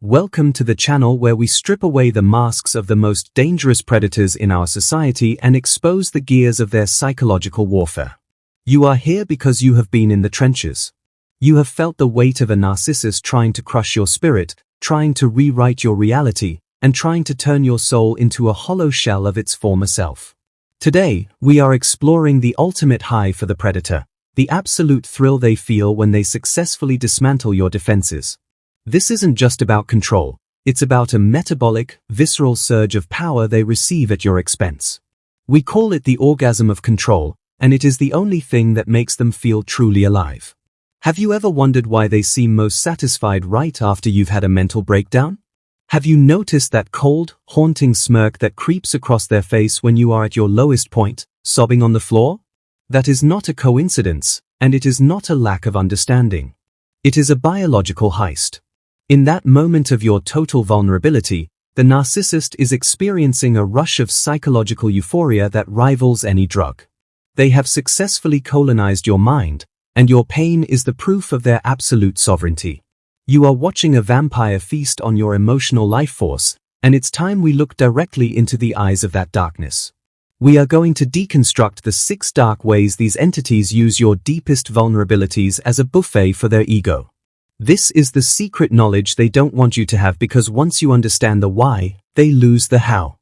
Welcome to the channel where we strip away the masks of the most dangerous predators in our society and expose the gears of their psychological warfare. You are here because you have been in the trenches. You have felt the weight of a narcissist trying to crush your spirit, trying to rewrite your reality, and trying to turn your soul into a hollow shell of its former self. Today, we are exploring the ultimate high for the predator, the absolute thrill they feel when they successfully dismantle your defenses. This isn't just about control, it's about a metabolic, visceral surge of power they receive at your expense. We call it the orgasm of control, and it is the only thing that makes them feel truly alive. Have you ever wondered why they seem most satisfied right after you've had a mental breakdown? Have you noticed that cold, haunting smirk that creeps across their face when you are at your lowest point, sobbing on the floor? That is not a coincidence, and it is not a lack of understanding. It is a biological heist. In that moment of your total vulnerability, the narcissist is experiencing a rush of psychological euphoria that rivals any drug. They have successfully colonized your mind, and your pain is the proof of their absolute sovereignty. You are watching a vampire feast on your emotional life force, and it's time we look directly into the eyes of that darkness. We are going to deconstruct the 6 dark ways these entities use your deepest vulnerabilities as a buffet for their ego. This is the secret knowledge they don't want you to have, because once you understand the why, they lose the how.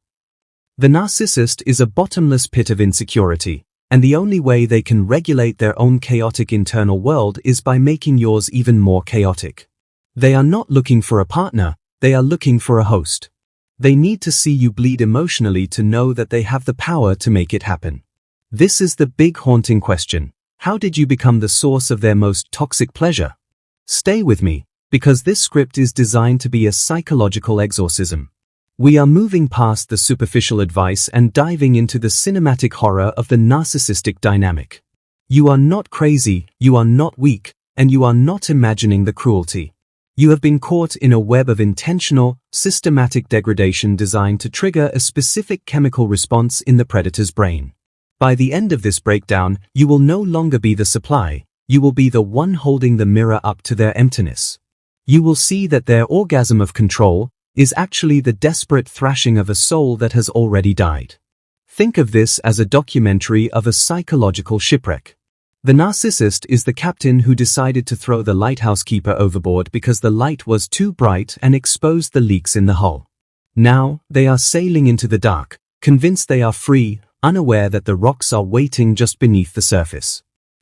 The narcissist is a bottomless pit of insecurity, and the only way they can regulate their own chaotic internal world is by making yours even more chaotic. They are not looking for a partner, they are looking for a host. They need to see you bleed emotionally to know that they have the power to make it happen. This is the big haunting question. How did you become the source of their most toxic pleasure? Stay with me, because this script is designed to be a psychological exorcism. We are moving past the superficial advice and diving into the cinematic horror of the narcissistic dynamic. You are not crazy, you are not weak, and you are not imagining the cruelty. You have been caught in a web of intentional, systematic degradation designed to trigger a specific chemical response in the predator's brain. By the end of this breakdown, you will no longer be the supply, you will be the one holding the mirror up to their emptiness. You will see that their orgasm of control is actually the desperate thrashing of a soul that has already died. Think of this as a documentary of a psychological shipwreck. The narcissist is the captain who decided to throw the lighthouse keeper overboard because the light was too bright and exposed the leaks in the hull. Now, they are sailing into the dark, convinced they are free, unaware that the rocks are waiting just beneath the surface.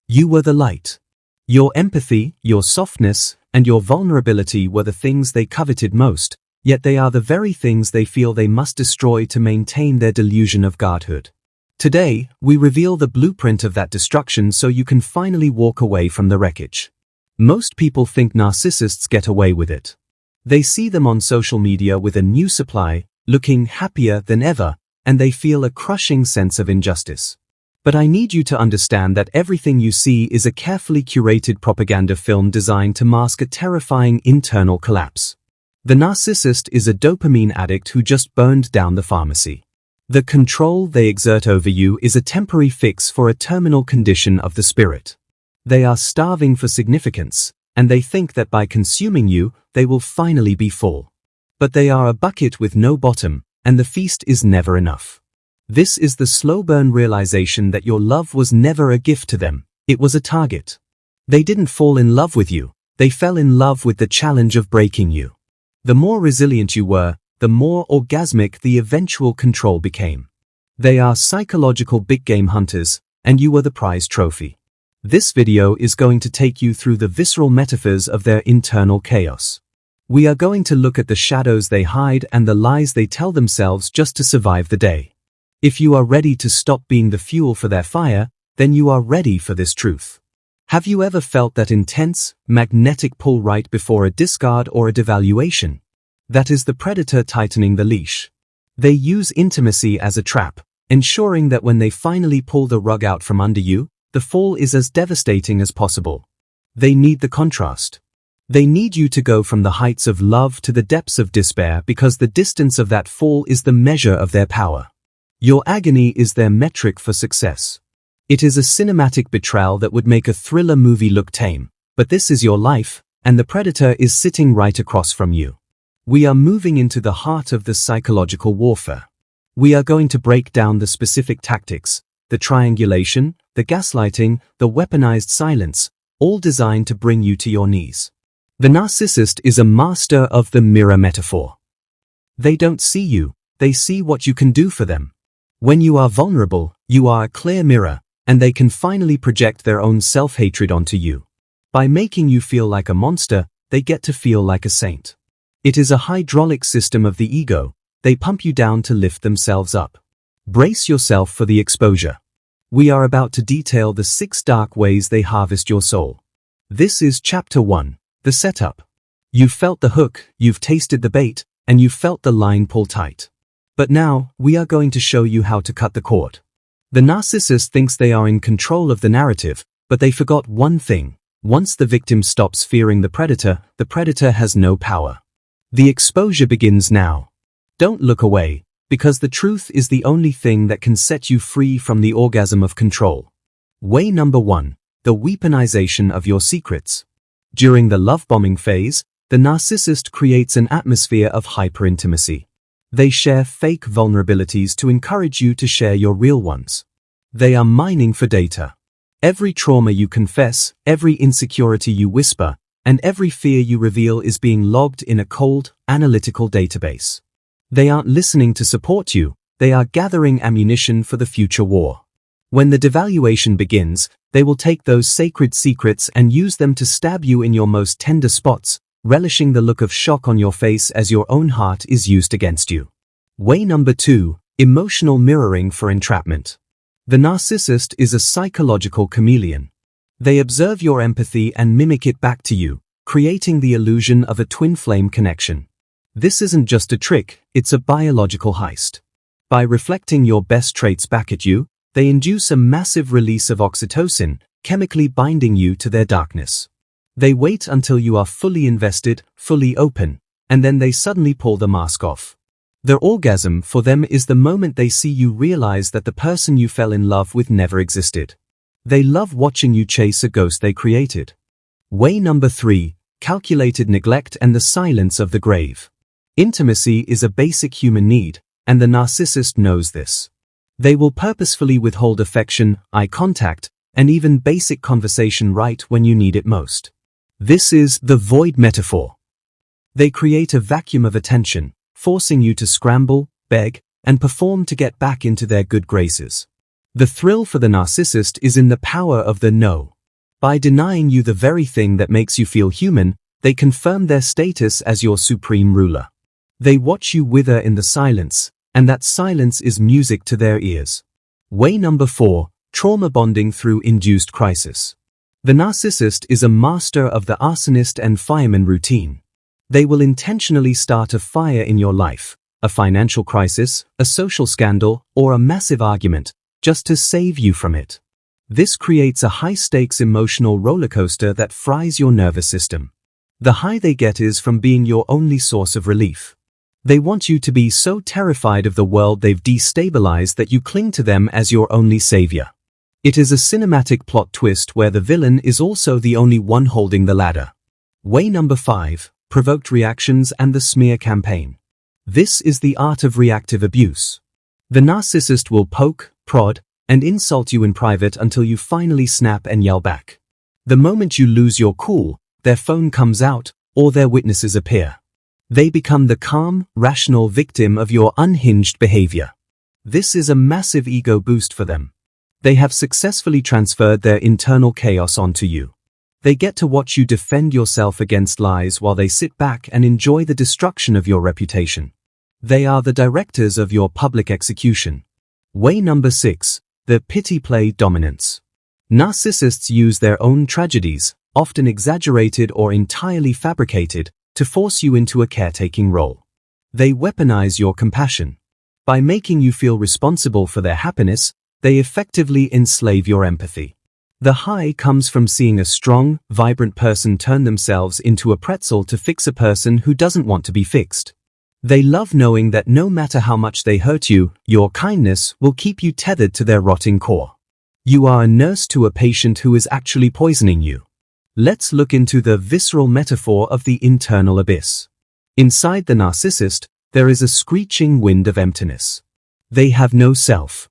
You were the light. Your empathy, your softness, and your vulnerability were the things they coveted most, yet they are the very things they feel they must destroy to maintain their delusion of godhood. Today, we reveal the blueprint of that destruction so you can finally walk away from the wreckage. Most people think narcissists get away with it. They see them on social media with a new supply, looking happier than ever, and they feel a crushing sense of injustice. But I need you to understand that everything you see is a carefully curated propaganda film designed to mask a terrifying internal collapse. The narcissist is a dopamine addict who just burned down the pharmacy. The control they exert over you is a temporary fix for a terminal condition of the spirit. They are starving for significance, and they think that by consuming you, they will finally be full. But they are a bucket with no bottom, and the feast is never enough. This is the slow burn realization that your love was never a gift to them, it was a target. They didn't fall in love with you, they fell in love with the challenge of breaking you. The more resilient you were, the more orgasmic the eventual control became. They are psychological big game hunters, and you were the prize trophy. This video is going to take you through the visceral metaphors of their internal chaos. We are going to look at the shadows they hide and the lies they tell themselves just to survive the day. If you are ready to stop being the fuel for their fire, then you are ready for this truth. Have you ever felt that intense, magnetic pull right before a discard or a devaluation? That is the predator tightening the leash. They use intimacy as a trap, ensuring that when they finally pull the rug out from under you, the fall is as devastating as possible. They need the contrast. They need you to go from the heights of love to the depths of despair, because the distance of that fall is the measure of their power. Your agony is their metric for success. It is a cinematic betrayal that would make a thriller movie look tame, but this is your life, and the predator is sitting right across from you. We are moving into the heart of the psychological warfare. We are going to break down the specific tactics, the triangulation, the gaslighting, the weaponized silence, all designed to bring you to your knees. The narcissist is a master of the mirror metaphor. They don't see you, they see what you can do for them. When you are vulnerable, you are a clear mirror, and they can finally project their own self-hatred onto you. By making you feel like a monster, they get to feel like a saint. It is a hydraulic system of the ego. They pump you down to lift themselves up. Brace yourself for the exposure. We are about to detail the 6 dark ways they harvest your soul. This is Chapter 1, the setup. You've felt the hook, you've tasted the bait, and you've felt the line pull tight. But now, we are going to show you how to cut the cord. The narcissist thinks they are in control of the narrative, but they forgot one thing. Once the victim stops fearing the predator has no power. The exposure begins now. Don't look away, because the truth is the only thing that can set you free from the orgasm of control. Way number 1, the weaponization of your secrets. During the love bombing phase, the narcissist creates an atmosphere of hyper-intimacy. They share fake vulnerabilities to encourage you to share your real ones. They are mining for data. Every trauma you confess, every insecurity you whisper, and every fear you reveal is being logged in a cold, analytical database. They aren't listening to support you, they are gathering ammunition for the future war. When the devaluation begins, they will take those sacred secrets and use them to stab you in your most tender spots, relishing the look of shock on your face as your own heart is used against you. Way number 2, emotional mirroring for entrapment. The narcissist is a psychological chameleon. They observe your empathy and mimic it back to you, creating the illusion of a twin flame connection. This isn't just a trick, it's a biological heist. By reflecting your best traits back at you, they induce a massive release of oxytocin, chemically binding you to their darkness. They wait until you are fully invested, fully open, and then they suddenly pull the mask off. Their orgasm for them is the moment they see you realize that the person you fell in love with never existed. They love watching you chase a ghost they created. Way number 3, calculated neglect and the silence of the grave. Intimacy is a basic human need, and the narcissist knows this. They will purposefully withhold affection, eye contact, and even basic conversation right when you need it most. This is the void metaphor. They create a vacuum of attention, forcing you to scramble, beg, and perform to get back into their good graces. The thrill for the narcissist is in the power of the no. By denying you the very thing that makes you feel human, they confirm their status as your supreme ruler. They watch you wither in the silence, and that silence is music to their ears. Way number 4, trauma bonding through induced crisis. The narcissist is a master of the arsonist and fireman routine. They will intentionally start a fire in your life, a financial crisis, a social scandal, or a massive argument, just to save you from it. This creates a high-stakes emotional rollercoaster that fries your nervous system. The high they get is from being your only source of relief. They want you to be so terrified of the world they've destabilized that you cling to them as your only savior. It is a cinematic plot twist where the villain is also the only one holding the ladder. Way number 5, provoked reactions and the smear campaign. This is the art of reactive abuse. The narcissist will poke, prod, and insult you in private until you finally snap and yell back. The moment you lose your cool, their phone comes out, or their witnesses appear. They become the calm, rational victim of your unhinged behavior. This is a massive ego boost for them. They have successfully transferred their internal chaos onto you. They get to watch you defend yourself against lies while they sit back and enjoy the destruction of your reputation. They are the directors of your public execution. Way number 6, the pity play dominance. Narcissists use their own tragedies, often exaggerated or entirely fabricated, to force you into a caretaking role. They weaponize your compassion. By making you feel responsible for their happiness, they effectively enslave your empathy. The high comes from seeing a strong, vibrant person turn themselves into a pretzel to fix a person who doesn't want to be fixed. They love knowing that no matter how much they hurt you, your kindness will keep you tethered to their rotting core. You are a nurse to a patient who is actually poisoning you. Let's look into the visceral metaphor of the internal abyss. Inside the narcissist, there is a screeching wind of emptiness. They have no self.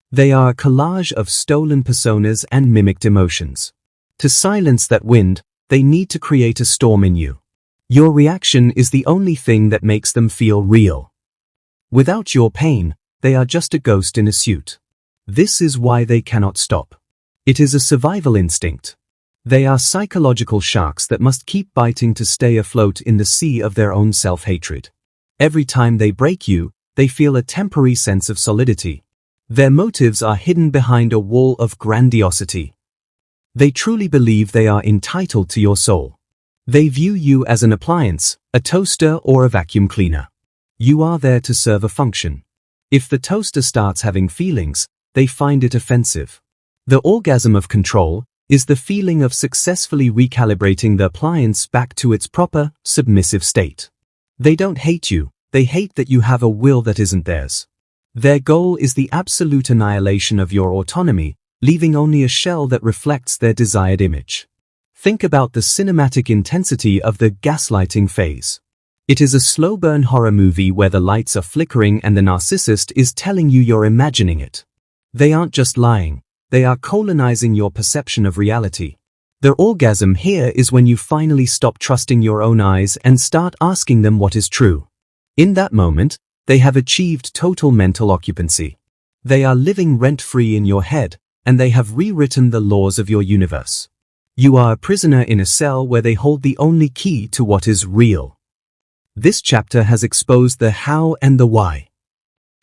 They are a collage of stolen personas and mimicked emotions. To silence that wind, they need to create a storm in you. Your reaction is the only thing that makes them feel real. Without your pain, they are just a ghost in a suit. This is why they cannot stop. It is a survival instinct. They are psychological sharks that must keep biting to stay afloat in the sea of their own self-hatred. Every time they break you, they feel a temporary sense of solidity. Their motives are hidden behind a wall of grandiosity. They truly believe they are entitled to your soul. They view you as an appliance, a toaster or a vacuum cleaner. You are there to serve a function. If the toaster starts having feelings, they find it offensive. The orgasm of control is the feeling of successfully recalibrating the appliance back to its proper, submissive state. They don't hate you, they hate that you have a will that isn't theirs. Their goal is the absolute annihilation of your autonomy, leaving only a shell that reflects their desired image. Think about the cinematic intensity of the gaslighting phase. It is a slow-burn horror movie where the lights are flickering and the narcissist is telling you you're imagining it. They aren't just lying, they are colonizing your perception of reality. The orgasm here is when you finally stop trusting your own eyes and start asking them what is true. In that moment, they have achieved total mental occupancy. They are living rent-free in your head, and they have rewritten the laws of your universe. You are a prisoner in a cell where they hold the only key to what is real. This chapter has exposed the how and the why.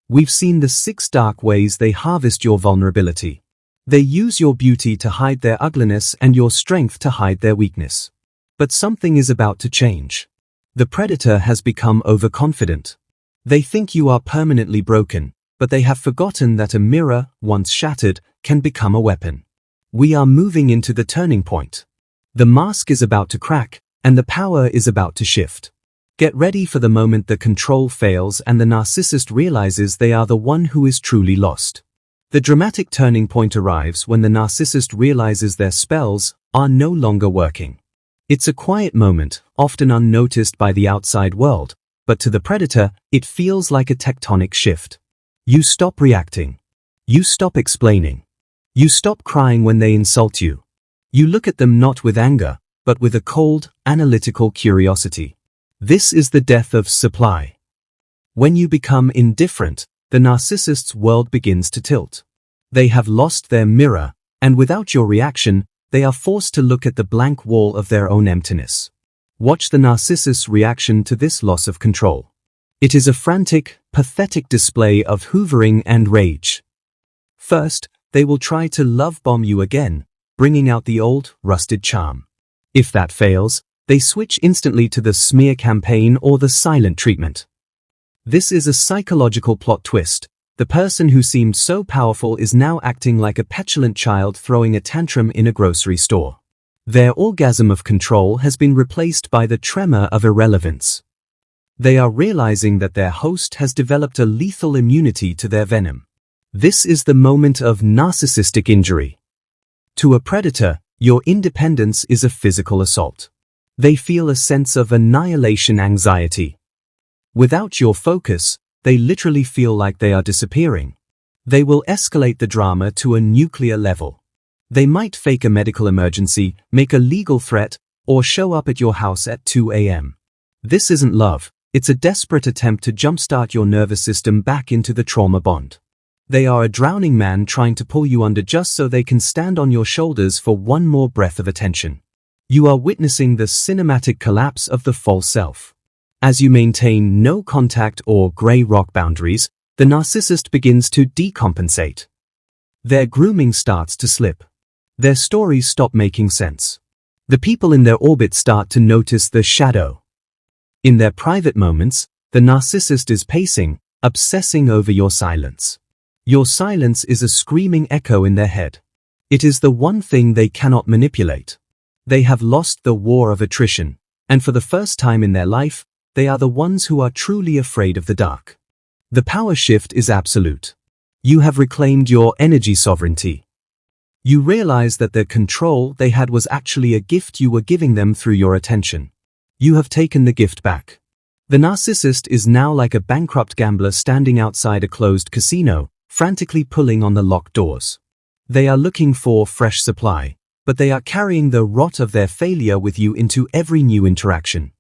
We've seen the 6 dark ways they harvest your vulnerability. They use your beauty to hide their ugliness and your strength to hide their weakness. But something is about to change. The predator has become overconfident. They think you are permanently broken, but they have forgotten that a mirror, once shattered, can become a weapon. We are moving into the turning point. The mask is about to crack, and the power is about to shift. Get ready for the moment the control fails and the narcissist realizes they are the one who is truly lost. The dramatic turning point arrives when the narcissist realizes their spells are no longer working. It's a quiet moment, often unnoticed by the outside world, but to the predator, it feels like a tectonic shift. You stop reacting. You stop explaining. You stop crying when they insult you. You look at them not with anger, but with a cold, analytical curiosity. This is the death of supply. When you become indifferent, the narcissist's world begins to tilt. They have lost their mirror, and without your reaction, they are forced to look at the blank wall of their own emptiness. Watch the narcissist's reaction to this loss of control. It is a frantic, pathetic display of hoovering and rage. First, they will try to love bomb you again, bringing out the old, rusted charm. If that fails, they switch instantly to the smear campaign or the silent treatment. This is a psychological plot twist. The person who seemed so powerful is now acting like a petulant child throwing a tantrum in a grocery store. Their orgasm of control has been replaced by the tremor of irrelevance. They are realizing that their host has developed a lethal immunity to their venom. This is the moment of narcissistic injury. To a predator, your independence is a physical assault. They feel a sense of annihilation anxiety. Without your focus, they literally feel like they are disappearing. They will escalate the drama to a nuclear level. They might fake a medical emergency, make a legal threat, or show up at your house at 2 a.m. This isn't love, it's a desperate attempt to jumpstart your nervous system back into the trauma bond. They are a drowning man trying to pull you under just so they can stand on your shoulders for one more breath of attention. You are witnessing the cinematic collapse of the false self. As you maintain no contact or gray rock boundaries, the narcissist begins to decompensate. Their grooming starts to slip. Their stories stop making sense. The people in their orbit start to notice the shadow. In their private moments, the narcissist is pacing, obsessing over your silence. Your silence is a screaming echo in their head. It is the one thing they cannot manipulate. They have lost the war of attrition, and for the first time in their life, they are the ones who are truly afraid of the dark. The power shift is absolute. You have reclaimed your energy sovereignty. You realize that the control they had was actually a gift you were giving them through your attention. You have taken the gift back. The narcissist is now like a bankrupt gambler standing outside a closed casino, frantically pulling on the locked doors. They are looking for fresh supply, but they are carrying the rot of their failure with you into every new interaction.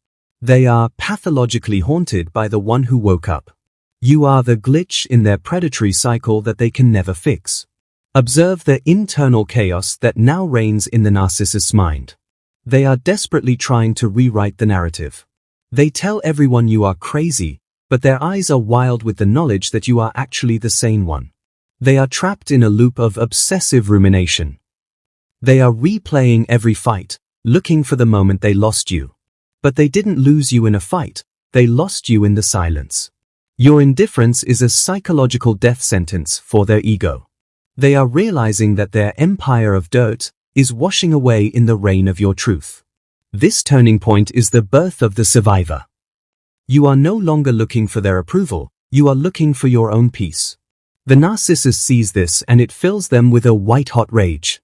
They are pathologically haunted by the one who woke up. You are the glitch in their predatory cycle that they can never fix. Observe the internal chaos that now reigns in the narcissist's mind. They are desperately trying to rewrite the narrative. They tell everyone you are crazy, but their eyes are wild with the knowledge that you are actually the sane one. They are trapped in a loop of obsessive rumination. They are replaying every fight, looking for the moment they lost you. But they didn't lose you in a fight, they lost you in the silence. Your indifference is a psychological death sentence for their ego. They are realizing that their empire of dirt is washing away in the rain of your truth. This turning point is the birth of the survivor. You are no longer looking for their approval, you are looking for your own peace. The narcissist sees this and it fills them with a white-hot rage.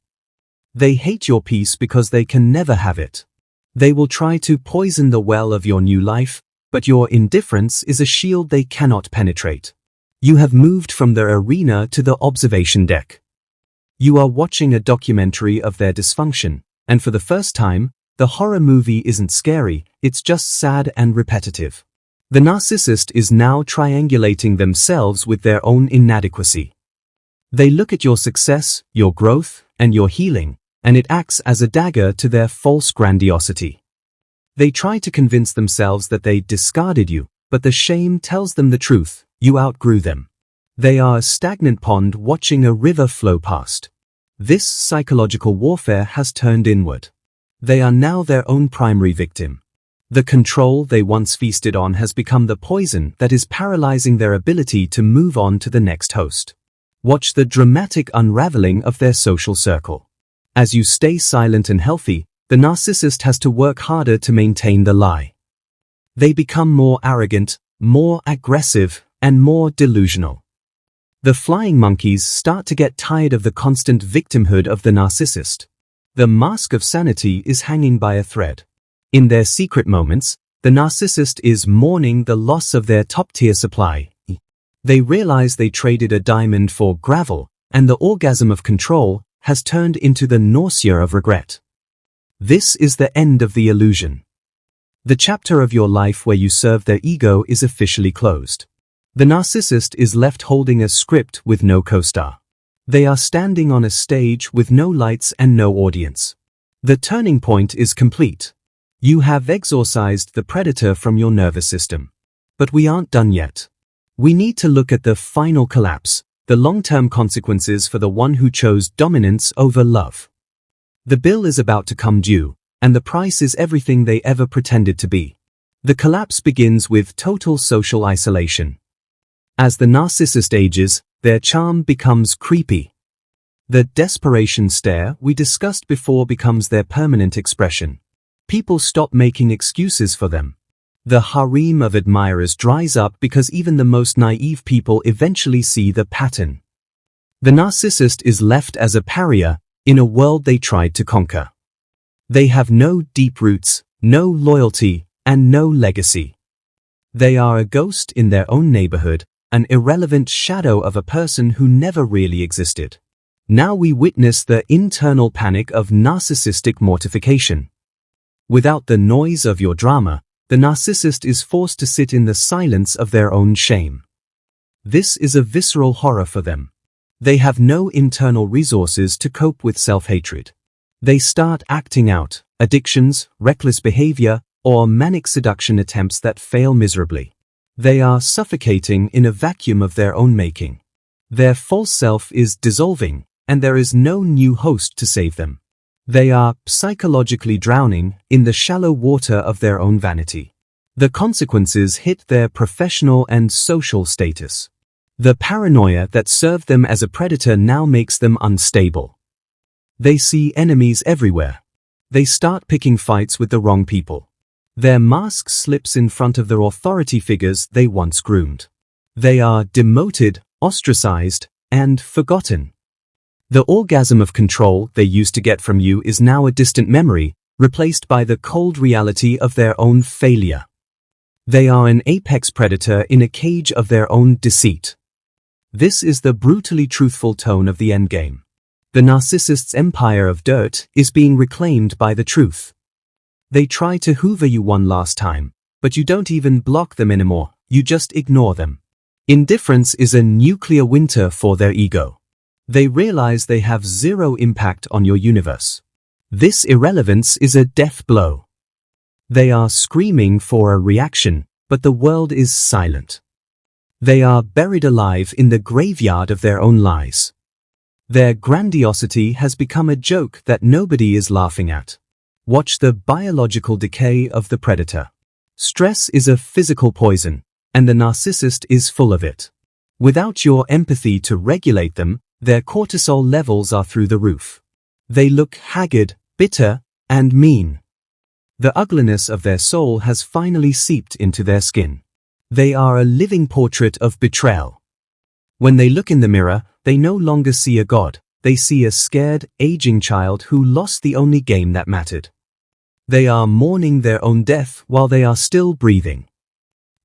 They hate your peace because they can never have it. They will try to poison the well of your new life, but your indifference is a shield they cannot penetrate. You have moved from the arena to the observation deck. You are watching a documentary of their dysfunction, and for the first time, the horror movie isn't scary, it's just sad and repetitive. The narcissist is now triangulating themselves with their own inadequacy. They look at your success, your growth, and your healing, and it acts as a dagger to their false grandiosity. They try to convince themselves that they discarded you, but the shame tells them the truth, you outgrew them. They are a stagnant pond watching a river flow past. This psychological warfare has turned inward. They are now their own primary victim. The control they once feasted on has become the poison that is paralyzing their ability to move on to the next host. Watch the dramatic unraveling of their social circle. As you stay silent and healthy, the narcissist has to work harder to maintain the lie. They become more arrogant, more aggressive, and more delusional. The flying monkeys start to get tired of the constant victimhood of the narcissist. The mask of sanity is hanging by a thread. In their secret moments, the narcissist is mourning the loss of their top-tier supply. They realize they traded a diamond for gravel, and the orgasm of control has turned into the nausea of regret. This is the end of the illusion. The chapter of your life where you serve their ego is officially closed. The narcissist is left holding a script with no co-star. They are standing on a stage with no lights and no audience. The turning point is complete. You have exorcised the predator from your nervous system. But we aren't done yet. We need to look at the final collapse, the long-term consequences for the one who chose dominance over love. The bill is about to come due, and the price is everything they ever pretended to be. The collapse begins with total social isolation. As the narcissist ages, their charm becomes creepy. The desperation stare we discussed before becomes their permanent expression. People stop making excuses for them. The harem of admirers dries up because even the most naive people eventually see the pattern. The narcissist is left as a pariah in a world they tried to conquer. They have no deep roots, no loyalty, and no legacy. They are a ghost in their own neighborhood, an irrelevant shadow of a person who never really existed. Now we witness the internal panic of narcissistic mortification. Without the noise of your drama, the narcissist is forced to sit in the silence of their own shame. This is a visceral horror for them. They have no internal resources to cope with self-hatred. They start acting out addictions, reckless behavior, or manic seduction attempts that fail miserably. They are suffocating in a vacuum of their own making. Their false self is dissolving, and there is no new host to save them. They are psychologically drowning in the shallow water of their own vanity. The consequences hit their professional and social status. The paranoia that served them as a predator now makes them unstable. They see enemies everywhere. They start picking fights with the wrong people. Their mask slips in front of their authority figures they once groomed. They are demoted, ostracized, and forgotten. The orgasm of control they used to get from you is now a distant memory, replaced by the cold reality of their own failure. They are an apex predator in a cage of their own deceit. This is the brutally truthful tone of the endgame. The narcissist's empire of dirt is being reclaimed by the truth. They try to hoover you one last time, but you don't even block them anymore, you just ignore them. Indifference is a nuclear winter for their ego. They realize they have zero impact on your universe. This irrelevance is a death blow. They are screaming for a reaction, but the world is silent. They are buried alive in the graveyard of their own lies. Their grandiosity has become a joke that nobody is laughing at. Watch the biological decay of the predator. Stress is a physical poison, and the narcissist is full of it. Without your empathy to regulate them, their cortisol levels are through the roof. They look haggard, bitter, and mean. The ugliness of their soul has finally seeped into their skin. They are a living portrait of betrayal. When they look in the mirror, they no longer see a god, they see a scared, aging child who lost the only game that mattered. They are mourning their own death while they are still breathing.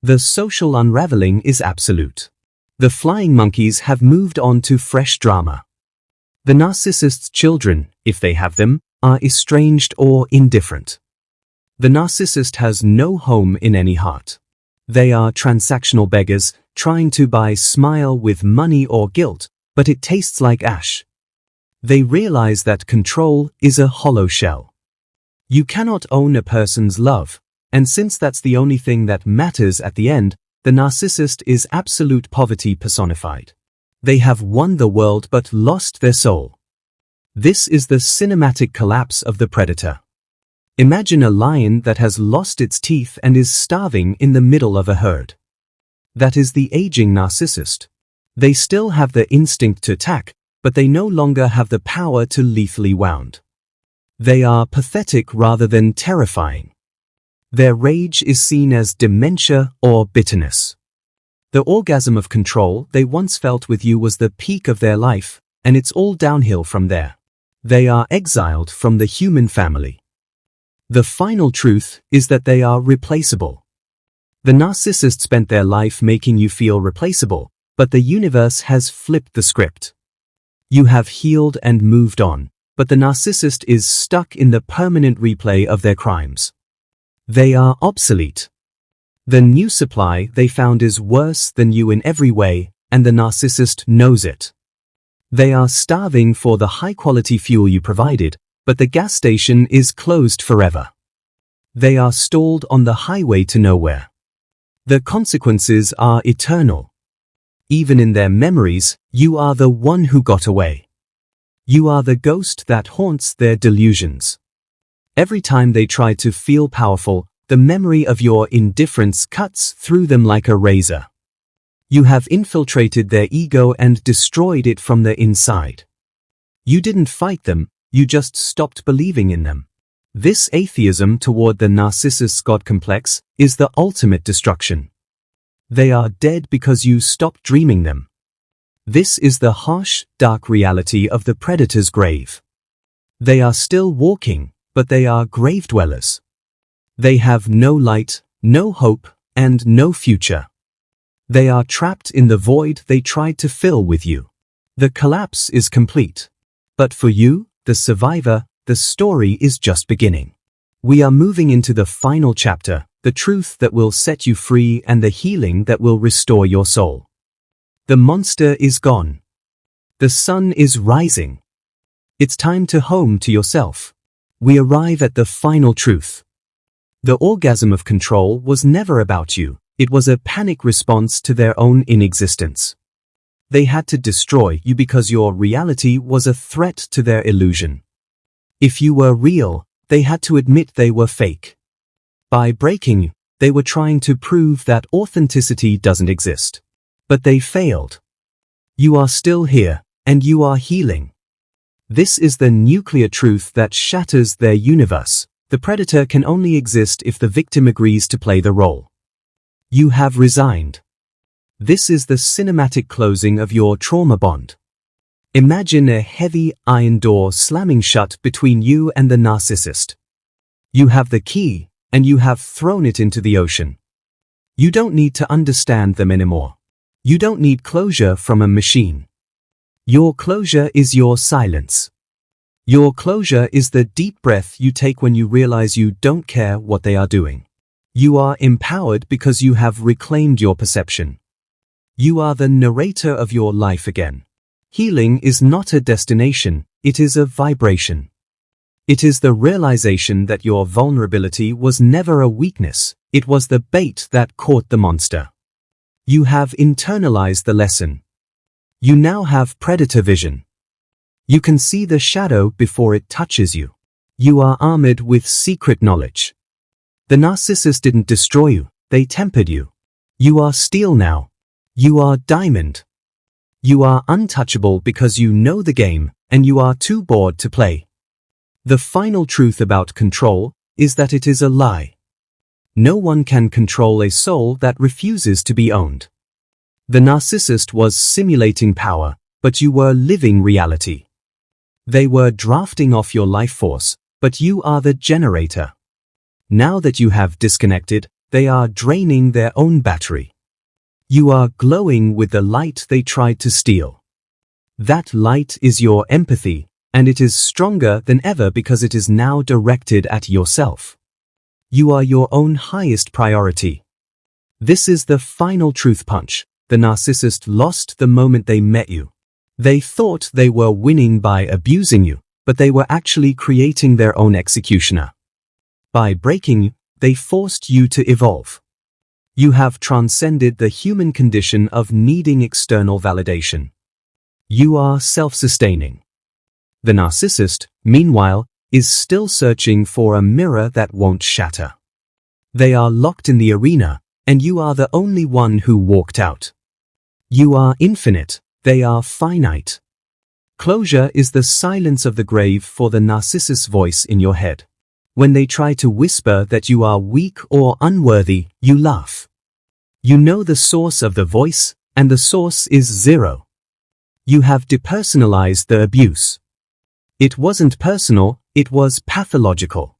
The social unraveling is absolute. The flying monkeys have moved on to fresh drama. The narcissist's children, if they have them, are estranged or indifferent. The narcissist has no home in any heart. They are transactional beggars, trying to buy smile with money or guilt, but it tastes like ash. They realize that control is a hollow shell. You cannot own a person's love, and since that's the only thing that matters at the end, the narcissist is absolute poverty personified. They have won the world but lost their soul. This is the cinematic collapse of the predator. Imagine a lion that has lost its teeth and is starving in the middle of a herd. That is the aging narcissist. They still have the instinct to attack, but they no longer have the power to lethally wound. They are pathetic rather than terrifying. Their rage is seen as dementia or bitterness. The orgasm of control they once felt with you was the peak of their life, and it's all downhill from there. They are exiled from the human family. The final truth is that they are replaceable. The narcissist spent their life making you feel replaceable, but the universe has flipped the script. You have healed and moved on, but the narcissist is stuck in the permanent replay of their crimes. They are obsolete. The new supply they found is worse than you in every way, and the narcissist knows it. They are starving for the high-quality fuel you provided, but the gas station is closed forever. They are stalled on the highway to nowhere. The consequences are eternal. Even in their memories, you are the one who got away. You are the ghost that haunts their delusions. Every time they try to feel powerful, the memory of your indifference cuts through them like a razor. You have infiltrated their ego and destroyed it from the inside. You didn't fight them, you just stopped believing in them. This atheism toward the narcissist's God complex is the ultimate destruction. They are dead because you stopped dreaming them. This is the harsh, dark reality of the predator's grave. They are still walking, but they are grave dwellers. They have no light, no hope, and no future. They are trapped in the void they tried to fill with you. The collapse is complete. But for you, the survivor, the story is just beginning. We are moving into the final chapter, the truth that will set you free and the healing that will restore your soul. The monster is gone. The sun is rising. It's time to home to yourself. We arrive at the final truth. The orgasm of control was never about you. It was a panic response to their own inexistence. They had to destroy you because your reality was a threat to their illusion. If you were real, they had to admit they were fake. By breaking you, they were trying to prove that authenticity doesn't exist. But they failed. You are still here, and you are healing. This is the nuclear truth that shatters their universe. The predator can only exist if the victim agrees to play the role. You have resigned. This is the cinematic closing of your trauma bond. Imagine a heavy iron door slamming shut between you and the narcissist. You have the key, and you have thrown it into the ocean. You don't need to understand them anymore. You don't need closure from a machine. Your closure is your silence. Your closure is the deep breath you take when you realize you don't care what they are doing. You are empowered because you have reclaimed your perception. You are the narrator of your life again. Healing is not a destination, it is a vibration. It is the realization that your vulnerability was never a weakness, it was the bait that caught the monster. You have internalized the lesson. You now have predator vision. You can see the shadow before it touches you. You are armored with secret knowledge. The narcissist didn't destroy you, they tempered you. You are steel now. You are diamond. You are untouchable because you know the game, and you are too bored to play. The final truth about control is that it is a lie. No one can control a soul that refuses to be owned. The narcissist was simulating power, but you were living reality. They were drafting off your life force, but you are the generator. Now that you have disconnected, they are draining their own battery. You are glowing with the light they tried to steal. That light is your empathy, and it is stronger than ever because it is now directed at yourself. You are your own highest priority. This is the final truth punch. The narcissist lost the moment they met you. They thought they were winning by abusing you, but they were actually creating their own executioner. By breaking you, they forced you to evolve. You have transcended the human condition of needing external validation. You are self-sustaining. The narcissist, meanwhile, is still searching for a mirror that won't shatter. They are locked in the arena, and you are the only one who walked out. You are infinite, they are finite. Closure is the silence of the grave for the narcissist's voice in your head. When they try to whisper that you are weak or unworthy, you laugh. You know the source of the voice, and the source is zero. You have depersonalized the abuse. It wasn't personal, it was pathological.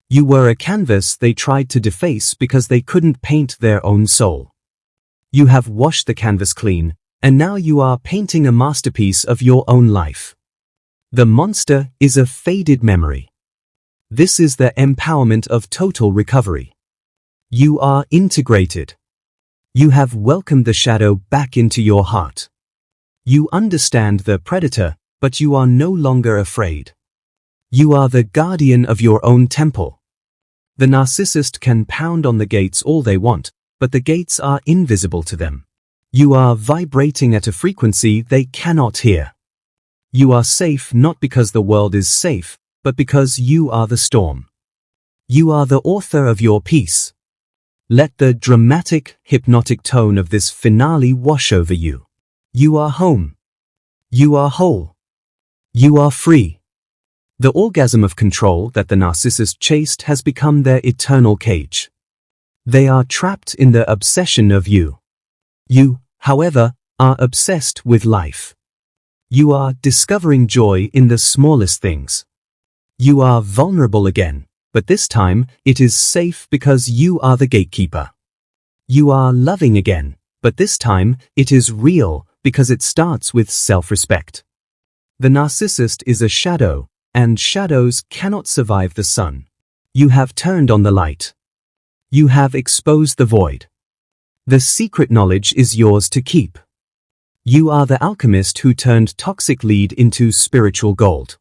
You were a canvas they tried to deface because they couldn't paint their own soul. You have washed the canvas clean, and now you are painting a masterpiece of your own life. The monster is a faded memory. This is the empowerment of total recovery. You are integrated. You have welcomed the shadow back into your heart. You understand the predator, but you are no longer afraid. You are the guardian of your own temple. The narcissist can pound on the gates all they want, but the gates are invisible to them. You are vibrating at a frequency they cannot hear. You are safe not because the world is safe, but because you are the storm. You are the author of your piece. Let the dramatic, hypnotic tone of this finale wash over you. You are home. You are whole. You are free. The orgasm of control that the narcissist chased has become their eternal cage. They are trapped in the obsession of you. You, however, are obsessed with life. You are discovering joy in the smallest things. You are vulnerable again, but this time it is safe because you are the gatekeeper. You are loving again, but this time it is real because it starts with self-respect. The narcissist is a shadow, and shadows cannot survive the sun. You have turned on the light. You have exposed the void. The secret knowledge is yours to keep. You are the alchemist who turned toxic lead into spiritual gold.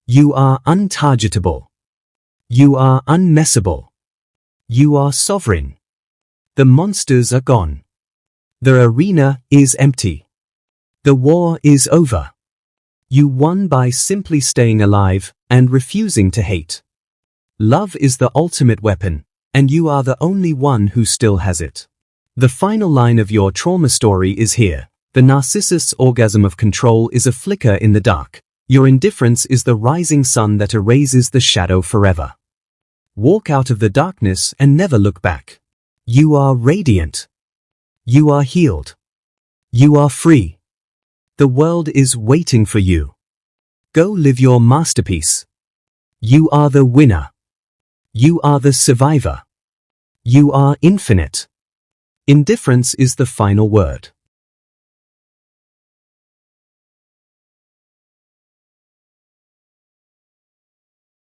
You are untargetable. You are unmessable. You are sovereign. The monsters are gone. The arena is empty. The war is over. You won by simply staying alive and refusing to hate. Love is the ultimate weapon, and you are the only one who still has it. The final line of your trauma story is here. The narcissist's orgasm of control is a flicker in the dark. Your indifference is the rising sun that erases the shadow forever. Walk out of the darkness and never look back. You are radiant. You are healed. You are free. The world is waiting for you. Go live your masterpiece. You are the winner. You are the survivor. You are infinite. Indifference is the final word.